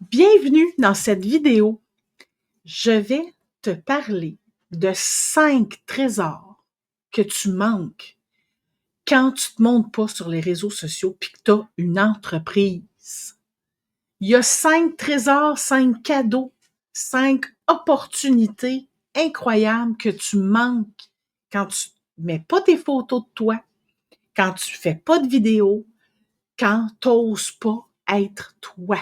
Bienvenue dans cette vidéo. Je vais te parler de 5 trésors que tu manques quand tu te montres pas sur les réseaux sociaux puis que tu as une entreprise. Il y a 5 trésors, 5 cadeaux, 5 opportunités incroyables que tu manques quand tu mets pas tes photos de toi, quand tu fais pas de vidéos, quand tu n'oses pas être toi.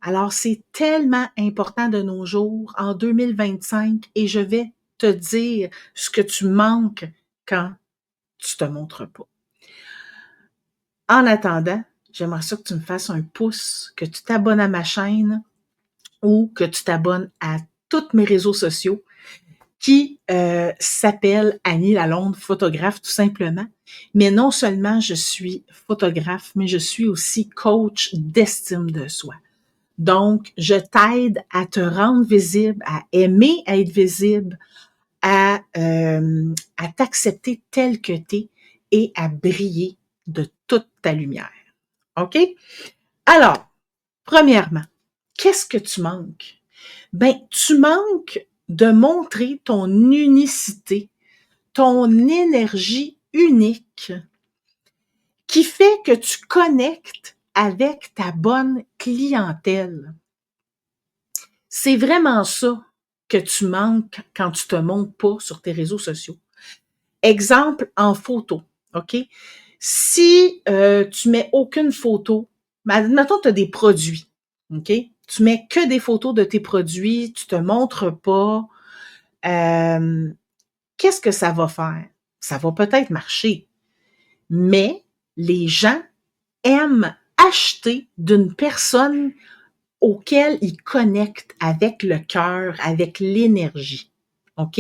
Alors, c'est tellement important de nos jours, en 2025, et je vais te dire ce que tu manques quand tu te montres pas. En attendant, j'aimerais ça que tu me fasses un pouce, que tu t'abonnes à ma chaîne ou que tu t'abonnes à tous mes réseaux sociaux qui s'appellent Annie Lalonde, photographe tout simplement. Mais non seulement je suis photographe, mais je suis aussi coach d'estime de soi. Donc, je t'aide à te rendre visible, à aimer être visible, à t'accepter tel que tu es et à briller de toute ta lumière. OK? Alors, premièrement, qu'est-ce que tu manques? Ben, tu manques de montrer ton unicité, ton énergie unique qui fait que tu connectes avec ta bonne clientèle. C'est vraiment ça que tu manques quand tu te montres pas sur tes réseaux sociaux. Exemple en photo, OK? Si tu mets aucune photo, mettons tu as des produits, OK? Tu mets que des photos de tes produits, tu te montres pas, qu'est-ce que ça va faire? Ça va peut-être marcher, mais les gens aiment acheter d'une personne auquel ils connectent avec le cœur, avec l'énergie, OK?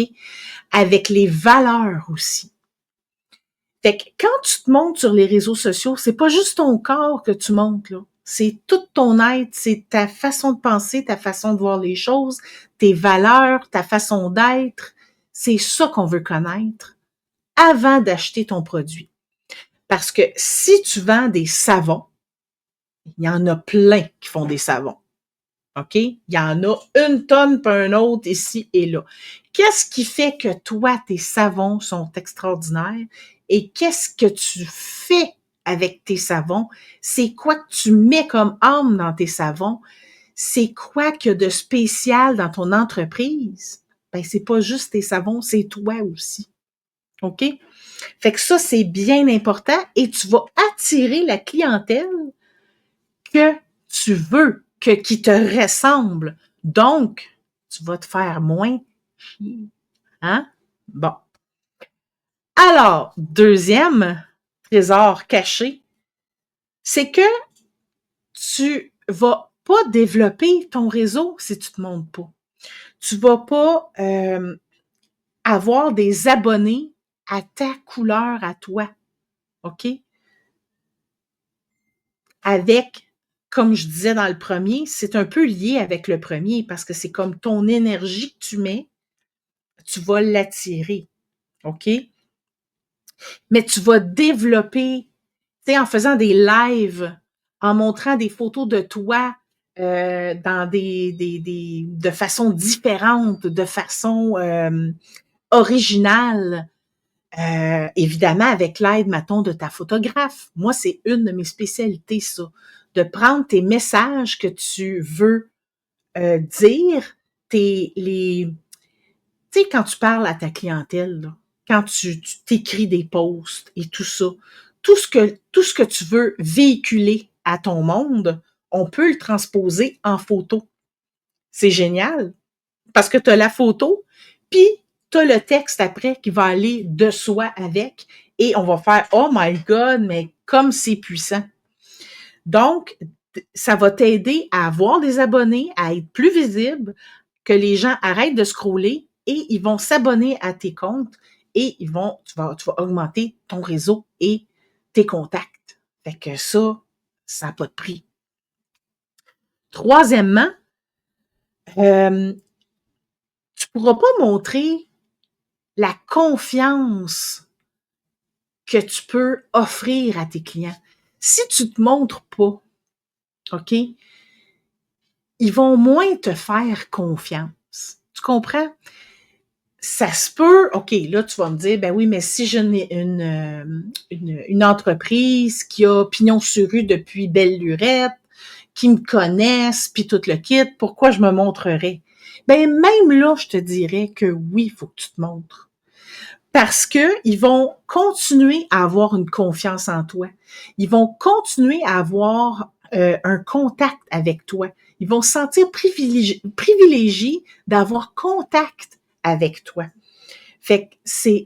Avec les valeurs aussi. Fait que quand tu te montres sur les réseaux sociaux, c'est pas juste ton corps que tu montres, là. C'est tout ton être, c'est ta façon de penser, ta façon de voir les choses, tes valeurs, ta façon d'être. C'est ça qu'on veut connaître avant d'acheter ton produit. Parce que si tu vends des savons, il y en a plein qui font des savons. OK? Il y en a une tonne pas un autre ici et là. Qu'est-ce qui fait que toi, tes savons sont extraordinaires et qu'est-ce que tu fais avec tes savons? C'est quoi que tu mets comme âme dans tes savons? C'est quoi qu'il y a de spécial dans ton entreprise? Ben, c'est pas juste tes savons, c'est toi aussi. OK? Fait que ça, c'est bien important et tu vas attirer la clientèle que tu veux, qui te ressemble. Donc, tu vas te faire moins chier. Hein? Bon. Alors, deuxième trésor caché, c'est que tu vas pas développer ton réseau si tu te montres pas. Tu vas pas avoir des abonnés à ta couleur à toi. OK? Avec, comme je disais dans le premier, c'est un peu lié avec le premier parce que c'est comme ton énergie que tu mets, tu vas l'attirer, OK? Mais tu vas développer, tu sais, en faisant des lives, en montrant des photos de toi dans de façon différente, de façon originale, évidemment avec l'aide, mettons, de ta photographe. Moi, c'est une de mes spécialités, ça, de prendre tes messages que tu veux dire, tu sais, quand tu parles à ta clientèle, là, quand tu t'écris des posts et tout ça, tout ce que tu veux véhiculer à ton monde, on peut le transposer en photo. C'est génial parce que tu as la photo, puis tu as le texte après qui va aller de soi avec et on va faire « Oh my God, mais comme c'est puissant! » Donc, ça va t'aider à avoir des abonnés, à être plus visible, que les gens arrêtent de scroller et ils vont s'abonner à tes comptes et tu vas augmenter ton réseau et tes contacts. Fait que ça n'a pas de prix. Troisièmement, tu pourras pas montrer la confiance que tu peux offrir à tes clients. Si tu te montres pas, OK? ils vont moins te faire confiance. Tu comprends? Ça se peut, OK, là, tu vas me dire, ben oui, mais si j'ai une entreprise qui a pignon sur rue depuis belle lurette, qui me connaissent, puis tout le kit, pourquoi je me montrerais? Ben, même là, je te dirais que oui, il faut que tu te montres. Parce que ils vont continuer à avoir une confiance en toi. Ils vont continuer à avoir un contact avec toi. Ils vont se sentir privilégiés d'avoir contact avec toi. Fait que c'est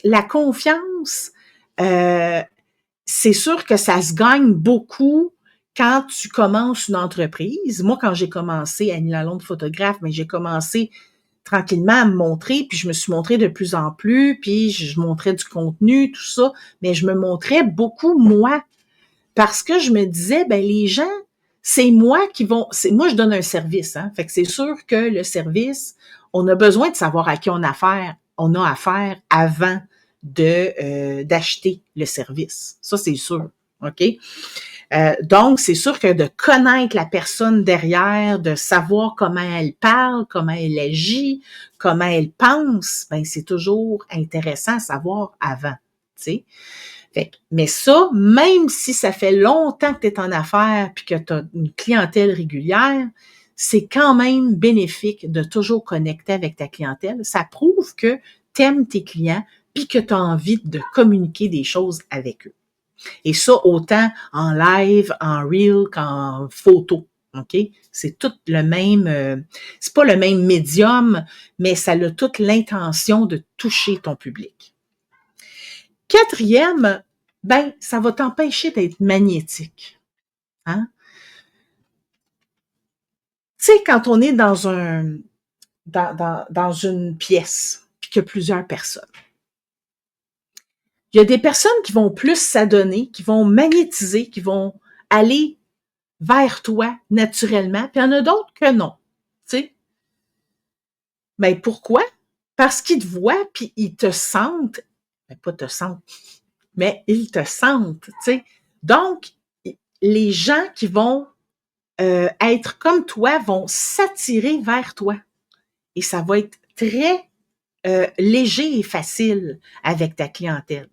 la confiance, c'est sûr que ça se gagne beaucoup quand tu commences une entreprise. Moi, quand j'ai commencé Annie Lalonde photographe, mais j'ai commencé tranquillement à me montrer, puis je me suis montrée de plus en plus, puis je montrais du contenu, tout ça, mais je me montrais beaucoup moi, parce que je me disais, ben les gens, c'est moi qui vont, c'est moi je donne un service, hein, fait que c'est sûr que le service, on a besoin de savoir à qui on a affaire avant d'acheter le service, ça c'est sûr, ok. Donc, c'est sûr que de connaître la personne derrière, de savoir comment elle parle, comment elle agit, comment elle pense, ben c'est toujours intéressant à savoir avant, tu sais. Mais ça, même si ça fait longtemps que tu es en affaires puis que tu as une clientèle régulière, c'est quand même bénéfique de toujours connecter avec ta clientèle. Ça prouve que tu aimes tes clients puis que tu as envie de communiquer des choses avec eux. Et ça, autant en live, en reel qu'en photo. OK? C'est tout le même, c'est pas le même médium, mais ça a toute l'intention de toucher ton public. Quatrième, ben, ça va t'empêcher d'être magnétique. Hein? Tu sais, quand on est dans une pièce, puis qu'il y a plusieurs personnes, il y a des personnes qui vont plus s'adonner, qui vont magnétiser, qui vont aller vers toi naturellement, puis il y en a d'autres que non. Tu sais? Ben pourquoi? Parce qu'ils te voient, puis ils te sentent, ben pas te sentent, mais ils te sentent, tu sais. Donc, les gens qui vont être comme toi vont s'attirer vers toi. Et ça va être très léger et facile avec ta clientèle.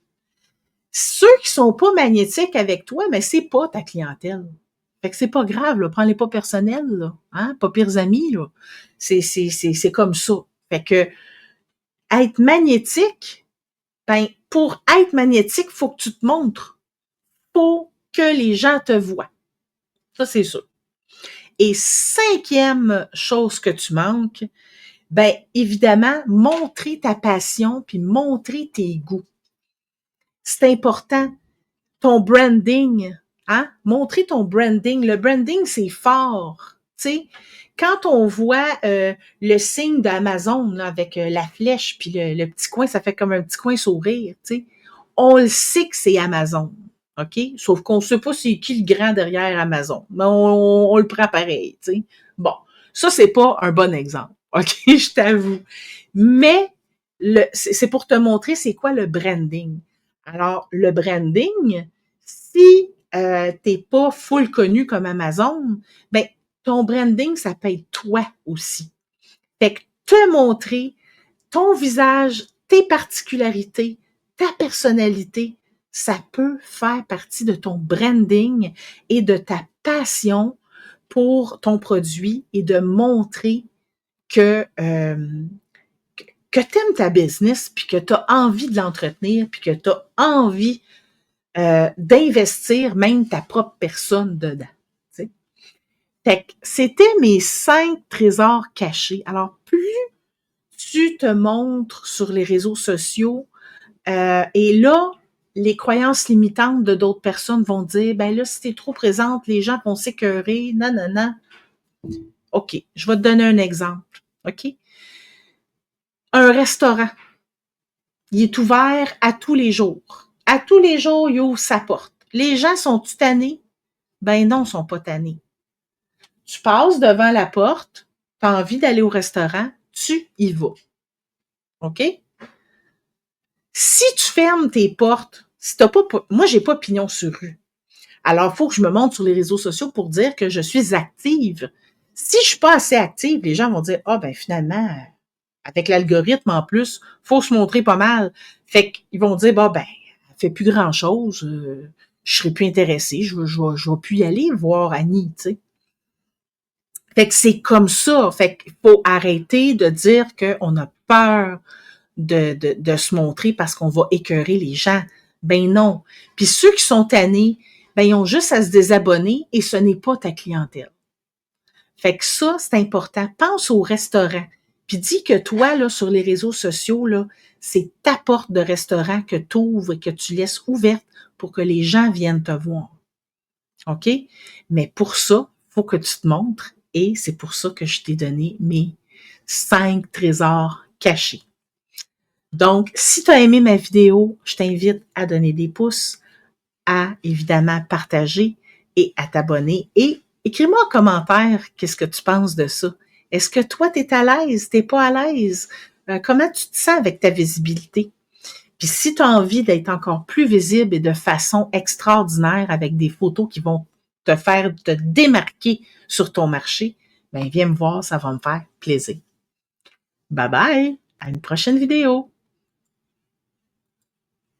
Ceux qui sont pas magnétiques avec toi, mais c'est pas ta clientèle. Fait que c'est pas grave, là, prends-les pas personnels, là, hein, pas pires amis, là. C'est comme ça. Fait que être magnétique, ben pour être magnétique, faut que tu te montres, faut que les gens te voient. Ça c'est sûr. Et cinquième chose que tu manques, ben évidemment montrer ta passion puis montrer tes goûts. C'est important. Ton branding, hein? Montrer ton branding. Le branding, c'est fort. Tu sais, quand on voit le signe d'Amazon là, avec la flèche puis le petit coin, ça fait comme un petit coin sourire, tu sais. On le sait que c'est Amazon, OK? Sauf qu'on ne sait pas c'est qui le grand derrière Amazon. Mais on le prend pareil, tu sais. Bon, ça, c'est pas un bon exemple, OK? Je t'avoue. Mais c'est pour te montrer c'est quoi le branding. Alors, le branding, si t'es pas full connu comme Amazon, ben ton branding, ça peut être toi aussi. Fait que te montrer ton visage, tes particularités, ta personnalité, ça peut faire partie de ton branding et de ta passion pour ton produit et de montrer que que tu aimes ta business, puis que tu as envie de l'entretenir, puis que tu as envie d'investir même ta propre personne dedans. T'sais. Fait que c'était mes 5 trésors cachés. Alors, plus tu te montres sur les réseaux sociaux, et là, les croyances limitantes de d'autres personnes vont dire, ben là, si t'es trop présente, les gens vont s'écœurer, non, non, non. OK, je vais te donner un exemple, OK? Un restaurant, il est ouvert à tous les jours. À tous les jours, il ouvre sa porte. Les gens sont-ils tannés? Ben non, ils sont pas tannés. Tu passes devant la porte, tu as envie d'aller au restaurant, tu y vas. OK? Si tu fermes tes portes, si t'as pas, moi, j'ai pas pignon sur rue. Alors, il faut que je me montre sur les réseaux sociaux pour dire que je suis active. Si je suis pas assez active, les gens vont dire, ah, ben, finalement, avec l'algorithme en plus, faut se montrer pas mal. Fait qu'ils vont dire, bah, ben, elle fait plus grand chose, je serai plus intéressée, je vais plus y aller voir Annie, tu sais. Fait que c'est comme ça. Fait qu'il faut arrêter de dire qu'on a peur de se montrer parce qu'on va écœurer les gens. Ben non. Puis ceux qui sont tannés, ben ils ont juste à se désabonner et ce n'est pas ta clientèle. Fait que ça, c'est important. Pense au restaurant. Puis dis que toi, là, sur les réseaux sociaux, là, c'est ta porte de restaurant que tu ouvres et que tu laisses ouverte pour que les gens viennent te voir. OK? Mais pour ça, il faut que tu te montres et c'est pour ça que je t'ai donné mes 5 trésors cachés. Donc, si tu as aimé ma vidéo, je t'invite à donner des pouces, à évidemment partager et à t'abonner. Et écris-moi en commentaire qu'est-ce que tu penses de ça. Est-ce que toi, tu es à l'aise? Tu n'es pas à l'aise? Comment tu te sens avec ta visibilité? Puis si tu as envie d'être encore plus visible et de façon extraordinaire avec des photos qui vont te faire te démarquer sur ton marché, ben viens me voir, ça va me faire plaisir. Bye bye, à une prochaine vidéo.